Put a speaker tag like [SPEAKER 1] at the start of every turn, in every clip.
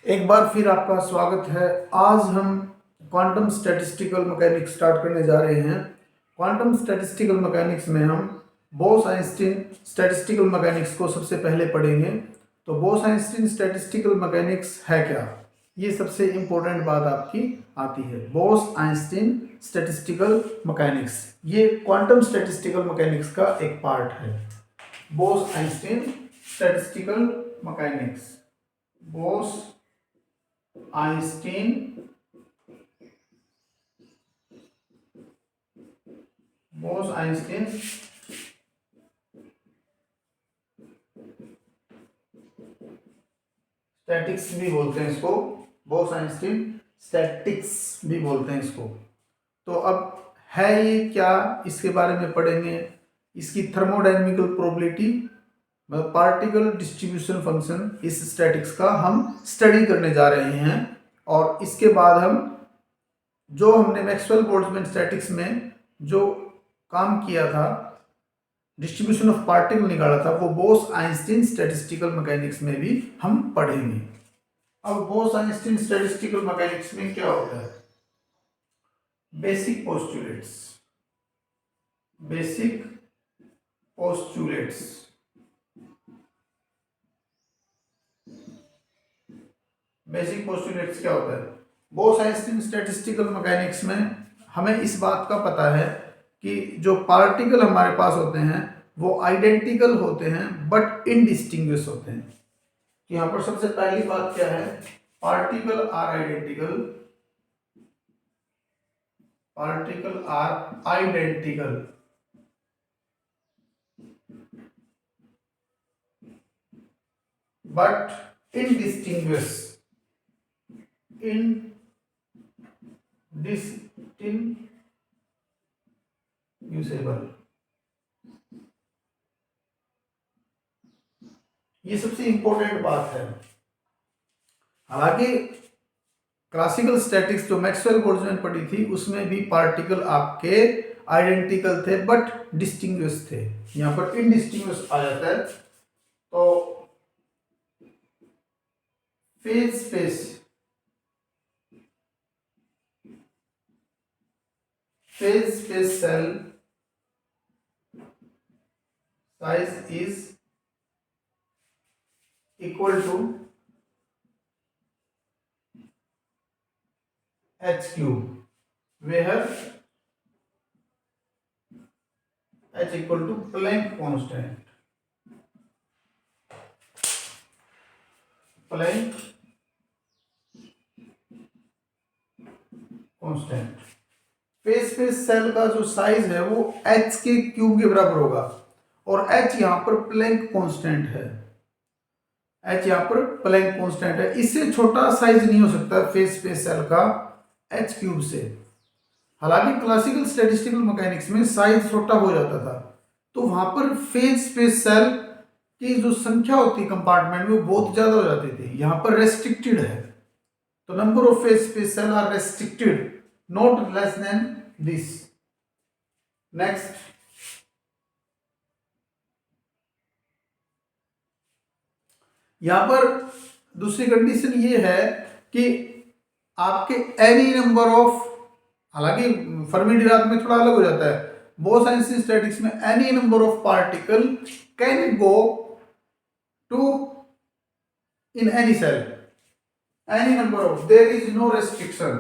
[SPEAKER 1] एक बार फिर आपका स्वागत है। आज हम क्वांटम स्टैटिस्टिकल मैकेनिक्स स्टार्ट करने जा रहे हैं। क्वांटम स्टैटिस्टिकल मैकेनिक्स में हम बोस आइंस्टीन स्टैटिस्टिकल मैकेनिक्स को सबसे पहले पढ़ेंगे। तो बोस आइंस्टीन स्टैटिस्टिकल मैकेनिक्स है क्या, ये सबसे इम्पोर्टेंट बात आपकी आती है। बोस आइंस्टीन स्टैटिस्टिकल मैकेनिक्स ये क्वांटम स्टैटिस्टिकल मैकेनिक्स का एक पार्ट है। Bose Einstein statistical mechanics, Bose Einstein Bose Einstein statics भी बोलते हैं इसको, बोस आइंस्टीन स्टैटिक्स भी बोलते हैं इसको। तो अब है ये क्या, इसके बारे में पढ़ेंगे। इसकी थर्मोडायनेमिकल प्रोबेबिलिटी, मतलब पार्टिकल डिस्ट्रीब्यूशन फंक्शन, इस स्टैटिक्स का हम स्टडी करने जा रहे हैं। और इसके बाद हम जो हमने मैक्सवेल बोल्ट्जमैन स्टैटिक्स में जो काम किया था, डिस्ट्रीब्यूशन ऑफ पार्टिकल निकाला था, वो बोस आइंस्टीन स्टैटिस्टिकल मैकेनिक्स में भी हम पढ़ेंगे। अब बोस आइंस्टीन स्टैटिस्टिकल मैकेनिक्स में क्या होता है? Basic postulates, basic postulates, basic postulates क्या होता है? बोस आइंस्टीन स्टैटिस्टिकल मैकेनिक्स में हमें इस बात का पता है कि जो पार्टिकल हमारे पास होते हैं वो आइडेंटिकल होते हैं बट इनडिस्टिंग्विश होते हैं। यहाँ पर सबसे पहली बात क्या है? Particle are identical, particle are identical but indistinguish, indistinguishable. ये सबसे इंपॉर्टेंट बात है। हालांकि क्लासिकल स्टैटिक्स जो मैक्सवेल बोल्ट्जमैन पढ़ी थी उसमें भी पार्टिकल आपके आइडेंटिकल थे बट डिस्टिंग्विश थे। यहाँ पर इनडिस्टिंग्विश आ जाता है। तो phase space, phase space cell size is equal to h cube, where h equal to Planck constant, Planck constant। Phase space cell का जो साइज है वो h के क्यूब के बराबर होगा और h यहाँ पर प्लैंक कांस्टेंट है। h यहाँ पर प्लैंक कांस्टेंट है, इससे छोटा साइज नहीं हो सकता फेज स्पेस सेल का h क्यूब से। हालांकि क्लासिकल स्टैटिस्टिकल मैकेनिक्स में साइज छोटा हो जाता था, तो वहां पर फेज स्पेस सेल की जो संख्या होती है कंपार्टमेंट में वो बहुत ज्यादा हो जाती थी। यहाँ पर रेस्ट्रिक्टेड है, तो number of phase space cell are restricted, not less than this. Next, यहां पर दूसरी कंडीशन ये है कि आपके एनी नंबर ऑफ, हालांकि फर्मी डिराक में थोड़ा अलग हो जाता है, बोस आइंस्टीन स्टैटिक्स में any number of particle can go to in any cell, any number of, there is no restriction,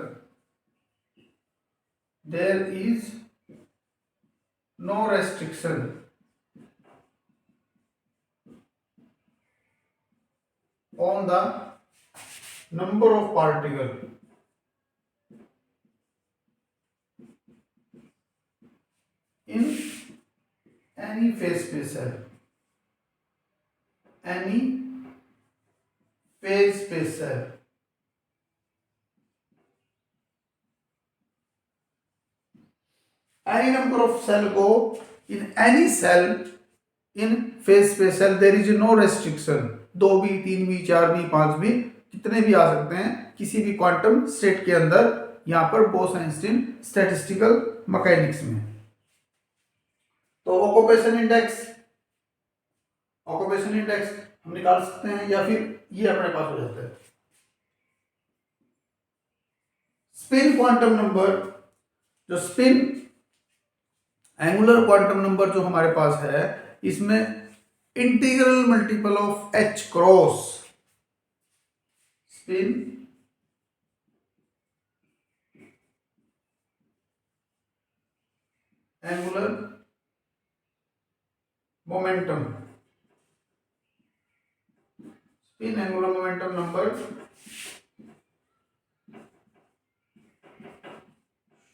[SPEAKER 1] there is no restriction on the number of particle in any phase space cell, any phase space cell। any number of cell go in any cell in phase space cell, there is no restriction। दो भी, तीन भी, चार भी, पांच भी, कितने भी आ सकते हैं किसी भी क्वांटम स्टेट के अंदर, यहां पर बोस आइंस्टीन स्टैटिस्टिकल मैकेनिक्स में। तो ऑक्यूपेशन इंडेक्स, ऑक्यूपेशन इंडेक्स हम निकाल सकते हैं या फिर ये अपने पास हो जाता है। स्पिन क्वांटम नंबर, जो स्पिन एंगुलर क्वांटम नंबर जो हमारे पास है, इसमें integral multiple of h cross spin angular momentum, spin angular momentum number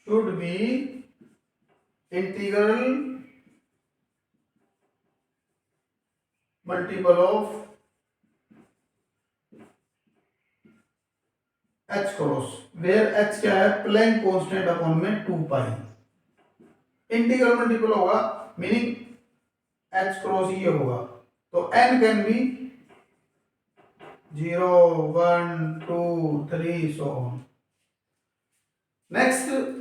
[SPEAKER 1] should be integral multiple of h cross, where h क्या है, प्लैंक कांस्टेंट अपॉन में 2 pi. Integral multiple होगा meaning h cross ये होगा, तो n can be 0 1 2 3 so on. Next,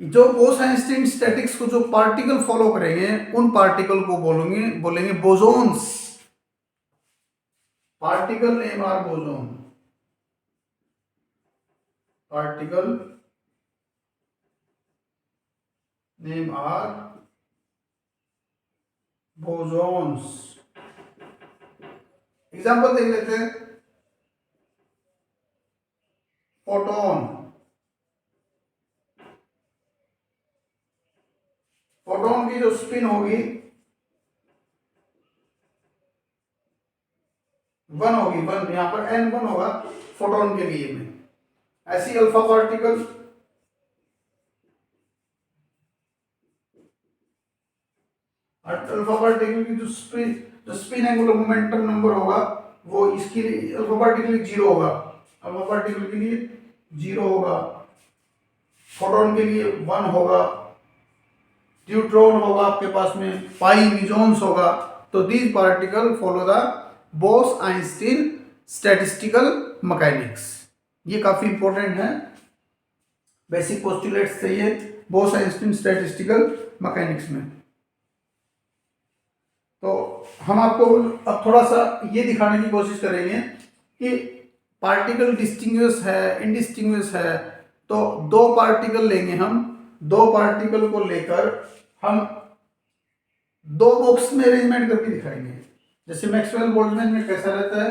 [SPEAKER 1] जो Bose Einstein statics को जो पार्टिकल फॉलो करेंगे उन पार्टिकल को बोलेंगे bosons. Particle name are boson, particle name are bosons. Example देख लेते हैं। फोटोन, फोटोन की जो स्पिन होगी 1 होगी, 1 यहां पर n1 होगा फोटोन के लिए में। ऐसी अल्फा पार्टिकल, अल्फा पार्टिकल की जो स्पिन एंगुलर मोमेंटम नंबर होगा वो इसके लिए अल्फा पार्टिकल 0 होगा, अल्फा पार्टिकल के लिए 0 होगा, फोटोन के लिए 1 होगा, न्यूट्रॉन होगा आपके पास में, पाई मीजॉन्स होगा। तो these particle follow the Bose-Einstein statistical mechanics. ये काफी इंपॉर्टेंट है, बेसिक पोस्टुलेट्स चाहिए बोस-आइंस्टीन स्टैटिस्टिकल मैकेनिक्स में। तो हम आपको अब थोड़ा सा ये दिखाने की कोशिश करेंगे कि पार्टिकल डिस्टिंग्विश है, इनडिस्टिंग्विश है। तो दो पार्टिकल लेंगे हम, दो पार्टिकल को लेकर हम दो बॉक्स में अरेंजमेंट करके दिखाएंगे। जैसे मैक्सवेल बोल्ट्जमैन में कैसा रहता है,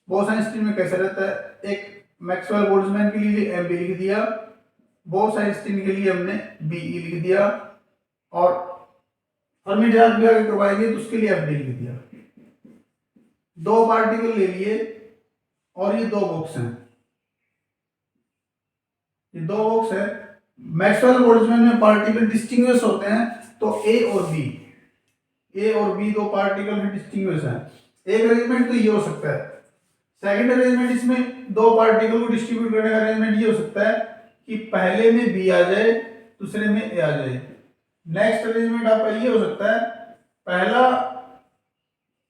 [SPEAKER 1] बोस-आइंस्टीन में कैसा रहता है। एक मैक्सवेल बोल्ट्जमैन के लिए एम बी लिख दिया, बोस-आइंस्टीन के लिए हमने बी ई लिख दिया, और फर्मी डिराक भी आगे करवाएंगे तो उसके लिए एफ डी लिख दिया। दो पार्टिकल ले लिए और ये दो बॉक्स हैं, ये दो बॉक्स है। मैक्सवेल बोल्ट्जमैन में पार्टिकल डिस्टिंग्विश होते हैं, तो ए और बी दो पार्टिकल में डिस्टिंग्विश हैं। एक अरेंजमेंट तो ये हो सकता है। सेकंड अरेंजमेंट इसमें दो पार्टिकल को डिस्ट्रीब्यूट करने का अरेंजमेंट ये हो सकता है कि पहले में बी आ जाए, दूसरे में ए आ जाए। नेक्स्ट अरेंजमेंट आपका ये हो सकता है, पहला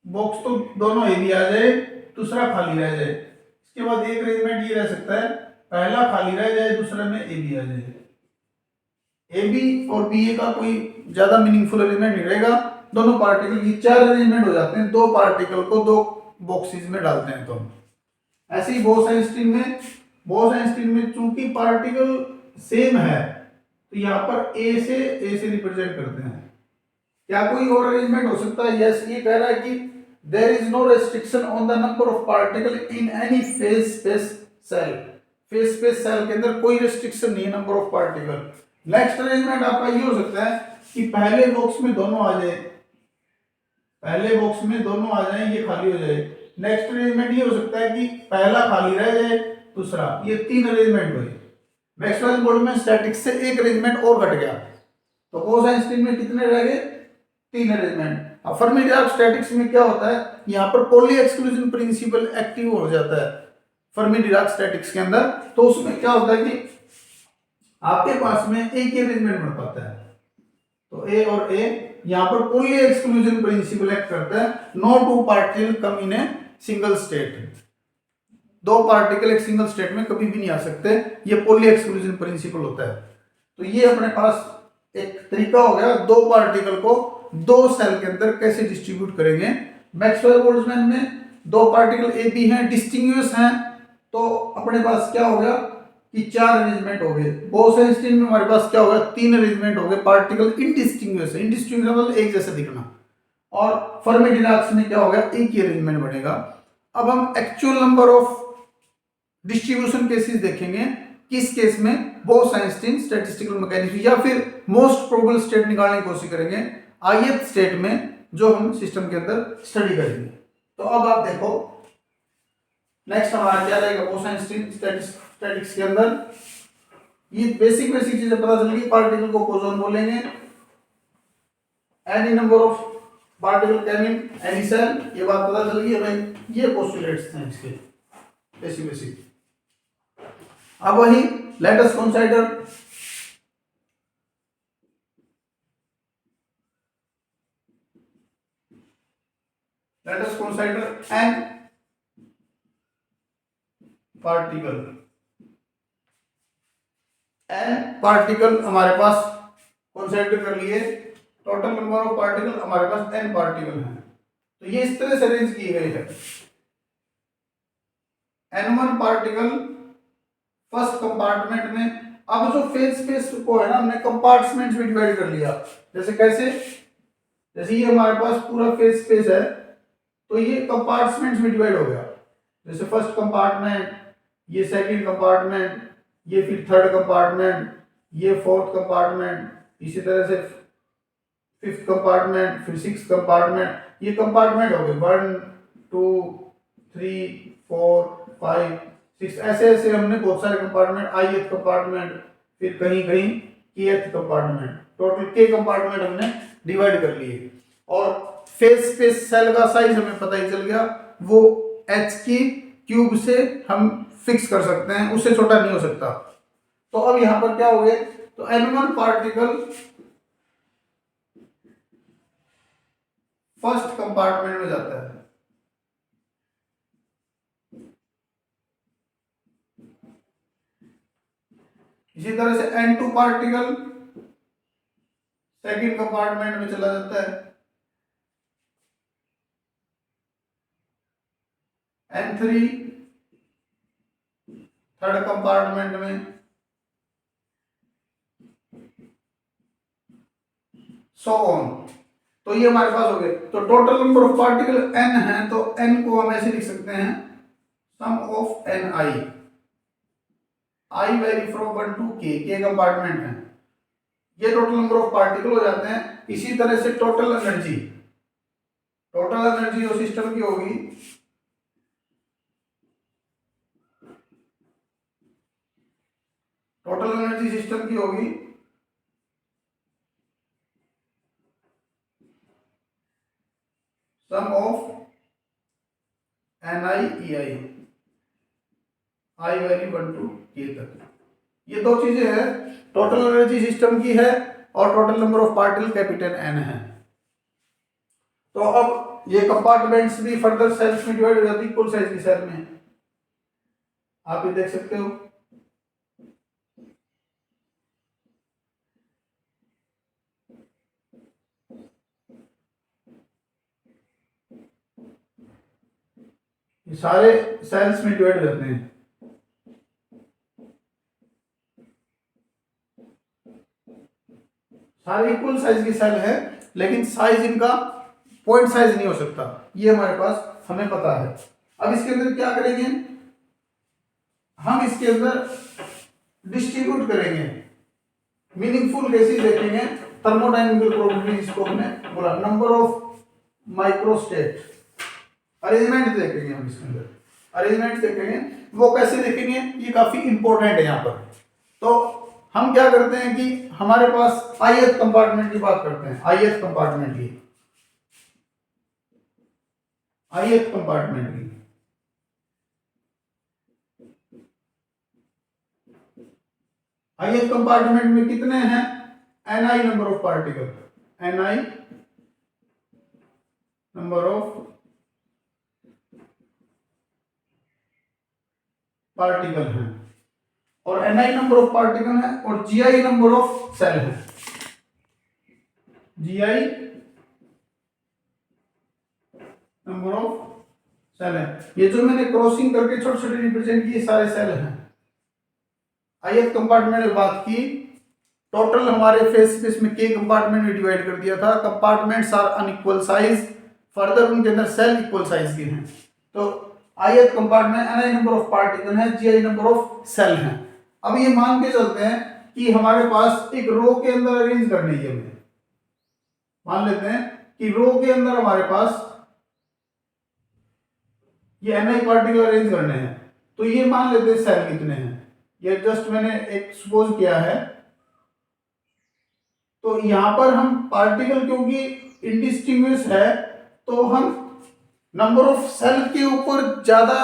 [SPEAKER 1] बॉक्स तो दोनों ए बी आ जाए, दूसरा खाली रह जाए। इसके बाद एक अरेंजमेंट ये रह सकता है, पहला खाली रह जाए, दूसरे में ए बी आ जाए। ए बी और बी ए का कोई ज्यादा मीनिंगफुल अरेंजमेंट नहीं रहेगा, दोनों पार्टिकल की 4 अरेंजमेंट हो जाते हैं। दो पार्टिकल को दो बॉक्सेस में डालते हैं। तो ऐसे ही बोस-आइंस्टीन में चूंकि पार्टिकल सेम है तो यहाँ पर ए से रिप्रेजेंट करते हैं। क्या कोई और अरेंजमेंट हो सकता है? यस, ये कह रहा है कि there is no restriction on the number of particle in any phase space cell. Phase space cell के अंदर कोई रेस्ट्रिक्शन नहीं है number of particle. Next arrangement आपका ये हो सकता है कि पहले बॉक्स में दोनों आ जाए, पहले बॉक्स में दोनों आ जाए, ये खाली हो जाए। नेक्स्ट अरेंजमेंट ये हो सकता है कि पहला खाली रह जाए, दूसरा, ये 3 अरेंजमेंट हुए। मैक्सवेल बोल्ट्जमैन स्टैटिक्स से एक अरेंजमेंट और घट गया, तो बोस-आइंस्टीन में कितने रह गए? 3 अरेंजमेंट। अब फर्मी डिराक स्टैटिक्स में क्या होता है, यहाँ पर पॉली एक्सक्लूजन प्रिंसिपल एक्टिव हो जाता है फर्मी डिराक स्टैटिक्स के अंदर। तो उसमें क्या होता है कि आपके पास में एक ही अरेंजमेंट बन पाता है, तो ए और ए, यहाँ पर पॉली एक्सक्लूजन प्रिंसिपल एक्ट करता है। No two particle come in a single state, दो पार्टिकल एक सिंगल स्टेट में कभी भी नहीं आ सकते, ये पॉली एक्सक्लूजन प्रिंसिपल होता है। तो ये अपने पास एक तरीका हो गया, दो पार्टिकल को दो सेल के अंदर कैसे डिस्ट्रीब्यूट करेंगे। मैक्सवेल बोल्ट्जमैन में दो पार्टिकल ए बी हैं, डिस्टिंग्विश हैं, तो अपने पास क्या हो गया कि 4 अरेंजमेंट हो गए। बोस-आइंस्टीन में हमारे पास क्या हो गया, 3 अरेंजमेंट हो गए। पार्टिकल इनडिस्टिंग्विश है, इनडिस्टिंग्विश मतलब एक जैसा दिखना। और फर्मी-डिराक में क्या हो गया, एक ही अरेंजमेंट बनेगा। अब हम actual number of distribution cases देखेंगे। किस केस में, बोस-आइंस्टीन स्टैटिस्टिकल मैकेनिज्म, या फिर मोस्ट प्रोबेबल स्टेट निकालने की कोशिश करेंगे ith स्टेट में, जो हम सिस्टम के अंदर स्टडी करेंगे। तो अब आप देखो नेक्स्ट हमारा क्या रहेगा, बोस-आइंस्टीन स्टैटिस्टिक्स के अंदर ये बेसिक चीजें पता चल गई। पार्टिकल को बोसॉन बोलेंगे, any number of particle can in any cell, ये बात पता चल गई भाई। ये पोस्टुलेट्स हैं इसके बेसिक। अब वही let us consider N particle हमारे पास कंसीडर कर लिए। टोटल नंबर ऑफ पार्टिकल हमारे पास n पार्टिकल हैं, तो ये इस तरह से अरेंज किए गए हैं। n1 पार्टिकल फर्स्ट कंपार्टमेंट में। अब जो फेज स्पेस को है ना, हमने कंपार्टमेंट्स में डिवाइड कर लिया। जैसे कैसे, जैसे ये हमारे पास पूरा फेज स्पेस है, तो ये कंपार्टमेंट्स में डिवाइड हो गया। जैसे फर्स्ट कंपार्टमेंट, ये सेकंड कंपार्टमेंट, ये फिर थर्ड कंपार्टमेंट, ये फोर्थ कंपार्टमेंट, इसी तरह से फिफ्थ कंपार्टमेंट, फिर सिक्स कंपार्टमेंट। ये कंपार्टमेंट हो गए 1 2 3 4 5 6, ऐसे ऐसे हमने बहुत सारे कंपार्टमेंट, ith कंपार्टमेंट, फिर कहीं कहीं kth compartment, total k compartment हमने डिवाइड कर लिए। और फेज स्पेस सेल का साइज हमें पता ही चल गया, वो h की क्यूब से हम फिक्स कर सकते हैं, उससे छोटा नहीं हो सकता। तो अब यहां पर क्या हो गए, तो n1 पार्टिकल फर्स्ट कंपार्टमेंट में जाता है, इसी तरह से n2 पार्टिकल सेकंड कंपार्टमेंट में चला जाता है, n3 थर्ड कंपार्टमेंट में, सो ऑन। तो ये हमारे पास हो गए। तो total number of particle n है, तो n को हम ऐसे लिख सकते हैं, sum of ni, i vary from 1 to k compartment है। ये टोटल नंबर ऑफ पार्टिकल हो जाते हैं। इसी तरह से टोटल एनर्जी जो सिस्टम की होगी, टोटल एनर्जी सिस्टम की होगी sum of ni ei, i vary 1 to k तक। ये दो चीजें हैं, टोटल एनर्जी सिस्टम की है और total number of particle capital n है। तो अब ये कंपार्टमेंट्स भी फर्दर सेल्स में डिवाइड हो जाती है, इक्वल साइज की सेल में। आप ये देख सकते हो, ये सारे सेल्स में डिवाइड हो जाते हैं। सारे इक्वल साइज की सेल है, लेकिन साइज इनका पॉइंट साइज नहीं हो सकता, ये हमारे पास हमें पता है। अब इसके अंदर क्या करेंगे, हम इसके अंदर डिस्ट्रीब्यूट करेंगे, मीनिंगफुल केसेस देखेंगे, थर्मोडायनेमिकल प्रॉपर्टी जिसको हमने बोला, नंबर ऑफ माइक्रोस्टेट, अरेंजमेंट देखेंगे हम इसके अंदर, अरेंजमेंट देखेंगे। वो कैसे देखेंगे, ये काफी इंपॉर्टेंट है यहाँ पर। तो हम क्या करते हैं कि हमारे पास ith कंपार्टमेंट की बात करते हैं, ith कंपार्टमेंट की, ith कंपार्टमेंट की। ith कंपार्टमेंट में कितने हैं, ni number of particle, ni number of particle हैं, और ni नंबर ऑफ पार्टिकल है, और gi नंबर ऑफ सेल है, gi नंबर ऑफ सेल है। ये जो मैंने क्रॉसिंग करके छोटे छोटे रिप्रेजेंट किए सारे सेल हैं। ith कंपार्टमेंट में बात की, टोटल हमारे फेस स्पेस में k कंपार्टमेंट में डिवाइड कर दिया था। Compartments are unequal size, further उनके अंदर सेल इक्वल साइज के हैं। तो ith compartment ni number of particle है, gi नंबर ऑफ सेल हैं। अब ये मान के चलते हैं कि हमारे पास एक रो के अंदर अरेंज करनी है हमें। मान लेते हैं कि रो के अंदर हमारे पास ये ni पार्टिकल अरेंज करने हैं। तो ये मान लेते हैं सेल कितने हैं, ये जस्ट मैंने एक सपोज किया है। तो यहां पर हम पार्टिकल क्योंकि इनडिस्टिंग्विश है, तो हम नंबर ऑफ सेल के ऊपर ज्यादा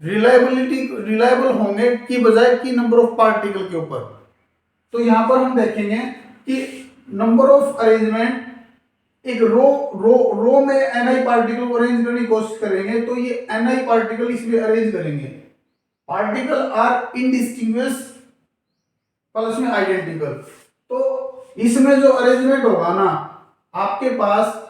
[SPEAKER 1] रिलायबल होंगे की बजाय कि नंबर ऑफ पार्टिकल के ऊपर। तो यहां पर हम देखेंगे कि नंबर ऑफ अरेंजमेंट, एक रो रो रो में एनआई पार्टिकल को अरेंज करने की कोशिश करेंगे, तो ये एनआई पार्टिकल इसमें अरेंज करेंगे। पार्टिकल आर इनडिस्टिंग्विश प्लस में आइडेंटिकल। तो इसमें जो अरेंजमेंट होगा ना, आपके पास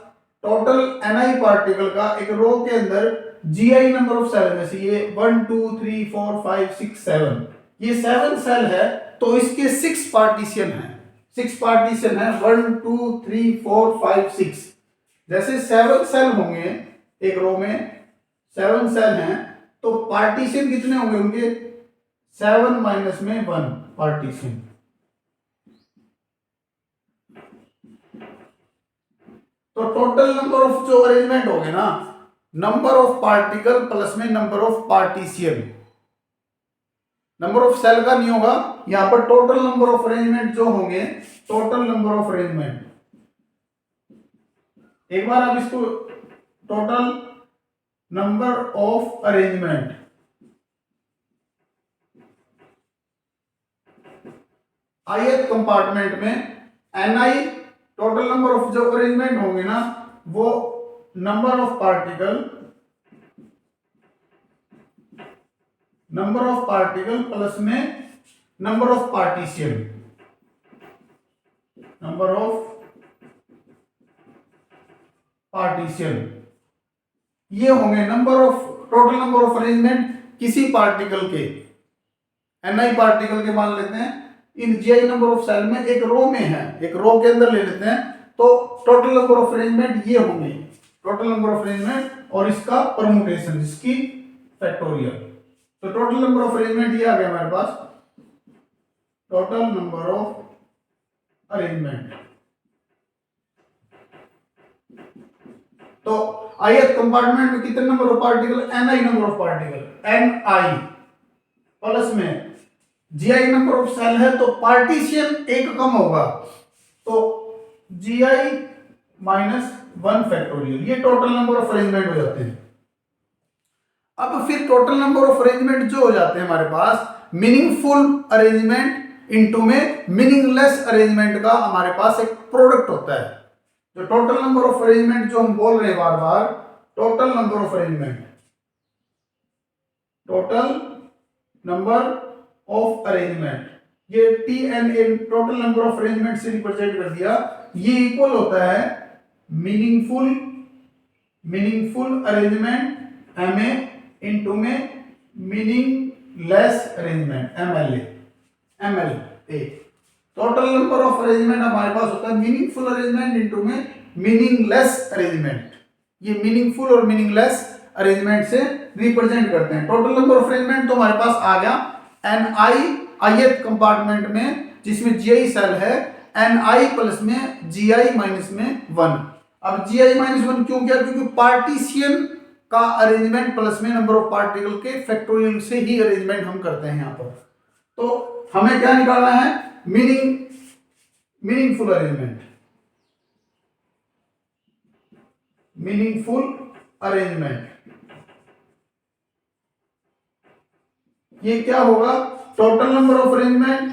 [SPEAKER 1] टोटल एनआई पार्टिकल का एक रो के अंदर जीआई नंबर ऑफ सेल में से ये 1 2 3 4 5 6 7, ये 7 सेल है। तो इसके 6 पार्टीशन है, 6 पार्टीशन है, 1 2 3 4 5 6। जैसे 7 सेल होंगे एक रो में, 7 सेल हैं, तो पार्टीशन कितने होंगे उनके, 7 माइनस में 1 पार्टीशन। तो टोटल नंबर ऑफ जो अरेंजमेंट हो गए ना, नंबर ऑफ पार्टिकल प्लस में number of partition, number of cell का नहीं होगा यहां पर। टोटल नंबर ऑफ अरेंजमेंट जो होंगे, टोटल नंबर ऑफ अरेंजमेंट, एक बार आप इसको total number of arrangement, ith compartment में ni, टोटल नंबर ऑफ जो अरेंजमेंट होंगे ना, वो number of particle, number of particle plus में number of partition, number of partition, ये होंगे number of, total number of arrangement किसी पार्टिकल के, ni पार्टिकल के मान लेते हैं। इन ji नंबर ऑफ सेल में एक रो में है, एक रो के अंदर ले लेते हैं। तो टोटल नंबर ऑफ अरेंजमेंट ये होंगे, टोटल नंबर ऑफ अरेंजमेंट और इसका परमुटेशन, जिसकी फैक्टोरियल। तो टोटल नंबर ऑफ अरेंजमेंट ये आ गया हमारे पास, टोटल नंबर ऑफ अरेंजमेंट। तो ith कंपार्टमेंट में कितने number of particle, ni number of particle, ni plus में gi नंबर ऑफ सेल है, तो पार्टीशियन एक कम होगा, तो gi माइनस 1 फैक्टोरियल, ये टोटल नंबर ऑफ अरेंजमेंट हो जाते हैं। अब फिर टोटल नंबर ऑफ अरेंजमेंट जो हो जाते हैं हमारे पास, मीनिंगफुल अरेंजमेंट इनटू में मीनिंगलेस अरेंजमेंट का हमारे पास एक प्रोडक्ट होता है। जो टोटल नंबर ऑफ अरेंजमेंट जो हम बोल रहे हैं बार बार, total number of arrangement, total number of arrangement, ये T N A total number of arrangement से रिप्रेजेंट कर दिया, ये इक्वल होता है meaningful, meaningful arrangement M A into में meaningless arrangement M L A. Total number of arrangement हमारे पास होता है मीनिंगफुल अरेंजमेंट इंटू में मीनिंगलेस अरेंजमेंट। ये मीनिंगफुल और मीनिंगलेस अरेंजमेंट से रिप्रेजेंट करते हैं। टोटल नंबर ऑफ अरेंजमेंट तो हमारे पास आ गया ni ith कंपार्टमेंट में, जिसमें gi सेल है, ni प्लस में gi माइनस में 1। अब gi माइनस 1 क्यों किया, क्योंकि पार्टीशियन का अरेंजमेंट प्लस में नंबर ऑफ पार्टिकल के फैक्टोरियल से ही अरेंजमेंट हम करते हैं यहां पर। तो हमें क्या निकालना है, मीनिंगफुल अरेंजमेंट, मीनिंगफुल अरेंजमेंट, ये क्या होगा, total number of arrangement,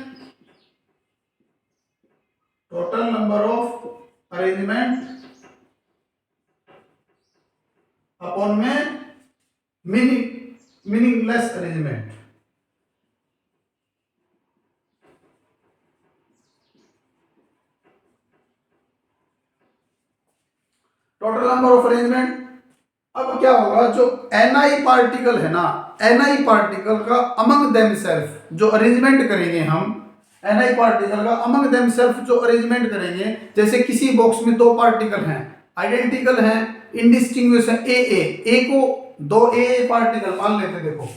[SPEAKER 1] total number of arrangement upon में meaningless arrangement. Total number of arrangement अब क्या होगा, जो Ni पार्टिकल है ना, Ni पार्टिकल का अमंग देम सेल्फ जो अरेंजमेंट करेंगे हम, Ni पार्टिकल का अमंग देम सेल्फ जो अरेंजमेंट करेंगे, जैसे किसी बॉक्स में दो पार्टिकल हैं, आइडेंटिकल हैं, इनडिस्टिंग्विश है, ए को दो ए पार्टिकल मान लेते, देखो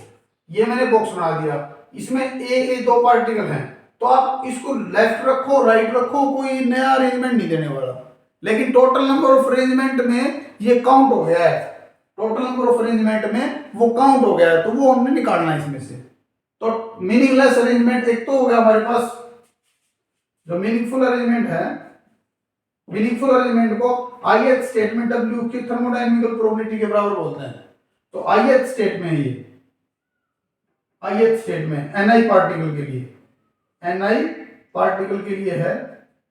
[SPEAKER 1] ये मैंने बॉक्स बना दिया, इसमें ए दो पार्टिकल हैं, तो आप इसको लेफ्ट रखो राइट रखो, कोई नया अरेंजमेंट नहीं देने वाला, लेकिन टोटल नंबर ऑफ अरेंजमेंट में ये काउंट हो गया है, टोटल नंबर ऑफ अरेंजमेंट में वो काउंट हो गया है, तो वो हमने निकालना है इसमें से। तो मीनिंगलेस अरेंजमेंट एक तो हो गया हमारे पास, जो मीनिंगफुल अरेंजमेंट है, मीनिंगफुल अरेंजमेंट को ith स्टेट में W की थर्मोडायनामिकल प्रोबेबिलिटी के बराबर बोलते हैं। तो ith स्टेट में, ये ith स्टेट में Ni पार्टिकल के लिए, Ni पार्टिकल के लिए है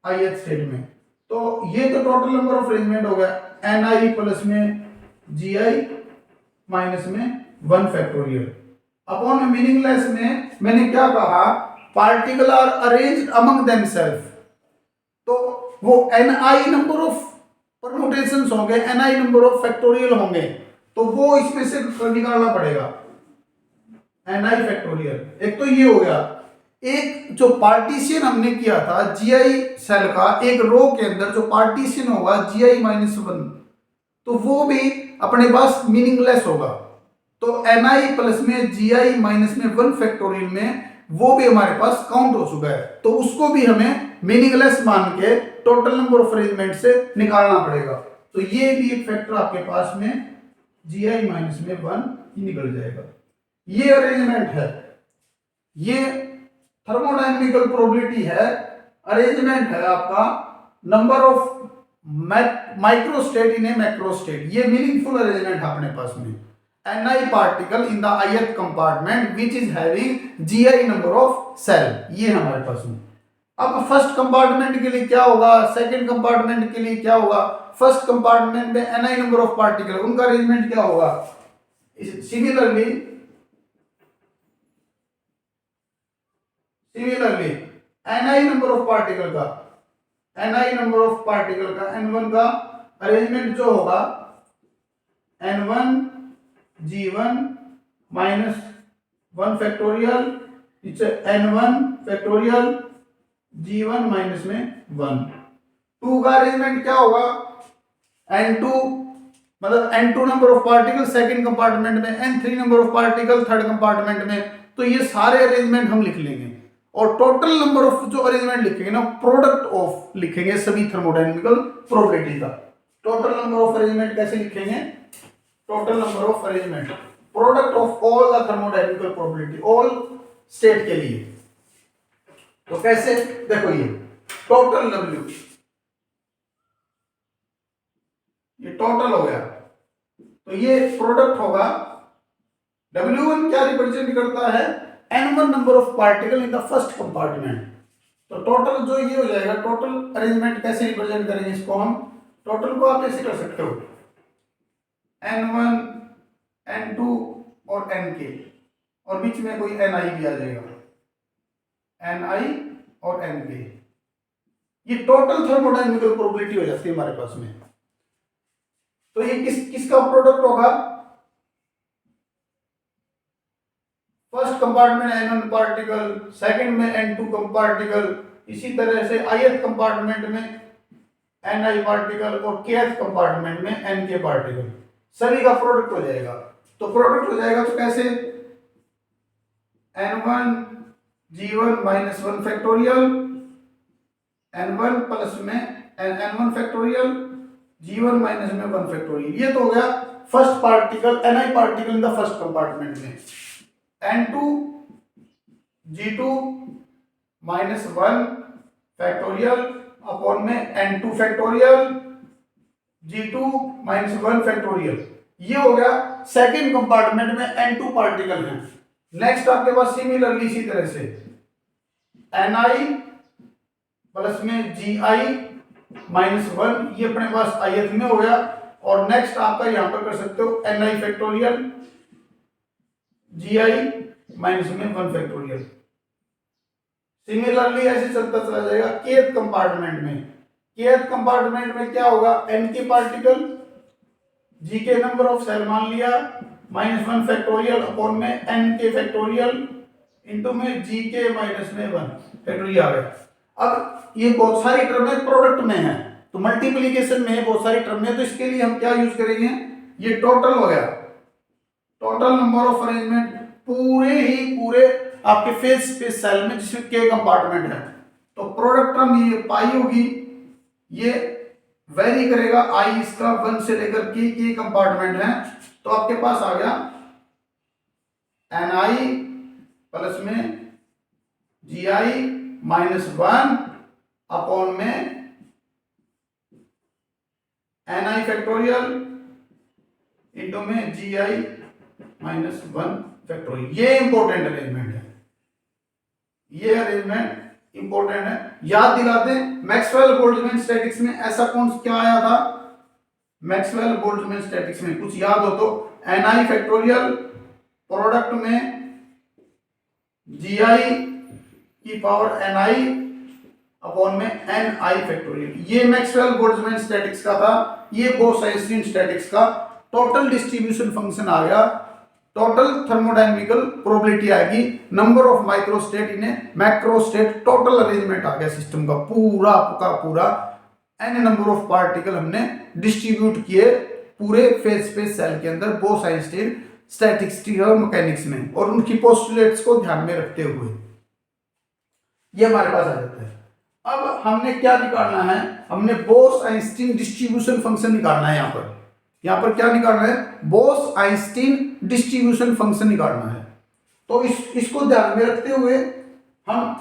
[SPEAKER 1] ith स्टेट में, तो ये तो टोटल नंबर ऑफ अरेंजमेंट हो गया, Ni प्लस में Gi माइनस में 1 फैक्टोरियल अपॉन मीनिंगलेस में मैंने क्या कहा, particle are arranged among themself, तो वो Ni नंबर ऑफ परम्यूटेशंस होंगे, Ni नंबर ऑफ फैक्टोरियल होंगे, तो वो इसमें से निकालना पड़ेगा Ni फैक्टोरियल। एक तो ये हो गया, एक जो पार्टीशन हमने किया था Gi सेल का, एक रो के अंदर जो पार्टीशन होगा Gi माइनस 1, तो वो भी अपने पास मीनिंगलेस होगा, तो Ni प्लस में Gi माइनस में 1 फैक्टोरियल में वो भी हमारे पास काउंट हो चुका है, तो उसको भी हमें मीनिंगलेस मान के टोटल नंबर ऑफ अरेंजमेंट से निकालना पड़ेगा, तो ये भी एक फैक्टर आपके पास में Gi माइनस में 1 ही निकल जाएगा। ये अरेंजमेंट है, ये थर्मोडायनामिकल प्रोबेबिलिटी है, अरेंजमेंट है आपका number of microstate in a macrostate, ये मीनिंगफुल अरेंजमेंट है अपने पास में, Ni particle in the ith compartment which is having Gi number of cell, ये हमारे पास में। अब फर्स्ट कंपार्टमेंट के लिए क्या होगा, सेकंड कंपार्टमेंट के लिए क्या होगा, फर्स्ट कंपार्टमेंट में Ni नंबर ऑफ पार्टिकल, उनका अरेंजमेंट क्या होगा, similarly Ni number of particle का, Ni नंबर ऑफ पार्टिकल का N1 का अरेंजमेंट जो होगा N1 G1 minus 1 factorial, N1 factorial G1 minus में 1। 2 का अरेंजमेंट क्या होगा, N2 मतलब N2 number of particle second compartment में, N3 number of particle third compartment में, तो ये सारे अरेंजमेंट हम लिख लेंगे, और टोटल नंबर ऑफ जो अरेंजमेंट लिखेंगे ना, प्रोडक्ट ऑफ लिखेंगे सभी थर्मोडायनामिकल प्रोबेबिलिटी का। टोटल नंबर ऑफ अरेंजमेंट कैसे लिखेंगे, total number of arrangement product of all the thermodynamical probability all state के लिए, तो कैसे, देखो ये टोटल W, ये टोटल हो गया, तो ये प्रोडक्ट होगा, W1 क्या रिप्रेजेंट करता है, N1 number of particle in the first compartment, तो टोटल जो ये हो जाएगा, टोटल अरेंजमेंट कैसे रिप्रेजेंट करेंगे इसको हम, टोटल को आप ऐसे कर सकते हो N1 N2 और Nk, और बीच में कोई Ni भी आ जाएगा, Ni और Nk, ये टोटल थर्मोडायनामिकल प्रोबेबिलिटी हो जाती है हमारे पास में। तो ये किसका प्रोडक्ट होगा, first compartment N1 particle, second में N2 पार्टिकल, इसी तरह से ith कंपार्टमेंट में Ni पार्टिकल, और kth कंपार्टमेंट में Nk पार्टिकल, सभी का प्रोडक्ट हो जाएगा। तो प्रोडक्ट हो जाएगा तो कैसे, N1 G1 minus 1 factorial, N1 plus में N1 फैक्टोरियल, G1 माइनस में 1 फैक्टोरियल, ये तो हो गया first particle Ni particle in the first compartment में, N2 G2 minus 1 factorial upon में N2 factorial G2 minus 1 factorial, ये हो गया सेकंड कंपार्टमेंट में N2 पार्टिकल है। नेक्स्ट आपके पास सिमिलरली इसी तरह से Ni प्लस में Gi माइनस 1, ये अपने पास ith में हो गया, और नेक्स्ट आपका यहां पर कर सकते हो Ni फैक्टोरियल Gi माइनस में 1 फैक्टोरियल। सिमिलरली ऐसे चलता चला जाएगा kth कंपार्टमेंट में, kth कंपार्टमेंट में क्या होगा, Nk पार्टिकल जी के नंबर ऑफ सेल मान लिया -1 फैक्टोरियल अपॉन में n के फैक्टोरियल इंटू में जी के माइनस में 1 फैक्टोरियल आ गया। अब ये बहुत सारी टर्में प्रोडक्ट में है, तो मल्टीप्लीकेशन में बहुत सारी टर्में, तो इसके लिए हम क्या यूज करेंगे, ये टोटल हो गया, टोटल नंबर ऑफ अरेंजमेंट पूरे ही पूरे आपके फेज स्पेस सेल में जिसमें के कंपार्टमेंट है, तो प्रोडक्ट टर्म ये पाई होगी, ये वेरी करेगा, आई इसका 1 से लेकर के कंपार्टमेंट है, तो आपके पास आ गया ni प्लस में gi -1 अपॉन में ni फैक्टोरियल इंटू में gi -1 फैक्टोरियल। ये इंपॉर्टेंट अरेंजमेंट है, ये अरेंजमेंट इंपॉर्टेंट है, याद दिला दें। मैक्सवेल बोल्ट्जमैन स्टैटिक्स में ऐसा कौन क्या आया था, मैक्सवेल बोल्ट्जमैन स्टैटिक्स में कुछ याद हो तो ni फैक्टोरियल प्रोडक्ट में gi की पावर ni अपॉन में ni फैक्टोरियल, ये मैक्सवेल बोल्ट्जमैन स्टैटिक्स का था। ये बोस-आइंस्टीन स्टैटिक्स का टोटल डिस्ट्रीब्यूशन फंक्शन आ गया, टोटल थर्मोडायनेमिकल प्रोबेबिलिटी आएगी, number of microstate in macrostate, total arrangement आ गया सिस्टम का पूरा एन नंबर ऑफ पार्टिकल हमने डिस्ट्रीब्यूट किए पूरे फेज स्पेस सेल के अंदर बोस-आइंस्टीन स्टैटिस्टिकल मैकेनिक्स में, और उनकी पोस्टुलेट्स को ध्यान में रखते हुए ये हमारे पास आ जाता है। अब हमने क्या निकालना है, हमने बोस-आइंस्टीन डिस्ट्रीब्यूशन फंक्शन निकालना है। यहां पर क्या निकालना है, बोस-आइंस्टीन डिस्ट्रीब्यूशन फंक्शन निकालना है। तो इसको ध्यान में रखते हुए हम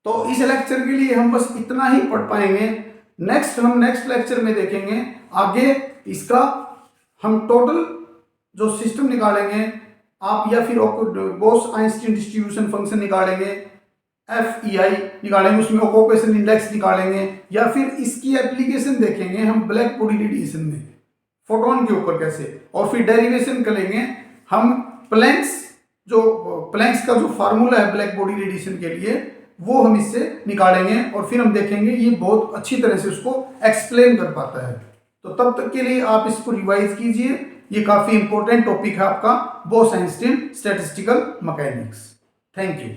[SPEAKER 1] तो इस लेक्चर के लिए हम बस इतना ही पढ़ पाएंगे। हम नेक्स्ट लेक्चर में देखेंगे आगे इसका, हम टोटल जो सिस्टम निकालेंगे आप, या फिर बोस-आइंस्टीन डिस्ट्रीब्यूशन फंक्शन निकालेंगे, FEI निकालेंगे, उसमें ऑक्यूपेशन इंडेक्स निकालेंगे, या फिर इसकी एप्लीकेशन देखेंगे हम ब्लैक बॉडी रेडिएशन में फोटोन के ऊपर कैसे, और फिर डेरिवेशन करेंगे हम प्लैंक्स का जो फार्मूला है ब्लैक बॉडी रेडिएशन के लिए वो हम इससे निकालेंगे, और फिर हम देखेंगे ये बहुत अच्छी तरह से उसको एक्सप्लेन कर पाता है। तो तब तक के लिए आप इसको रिवाइज कीजिए, ये काफी इंपॉर्टेंट टॉपिक है आपका Bose-Einstein statistical mechanics. Thank you.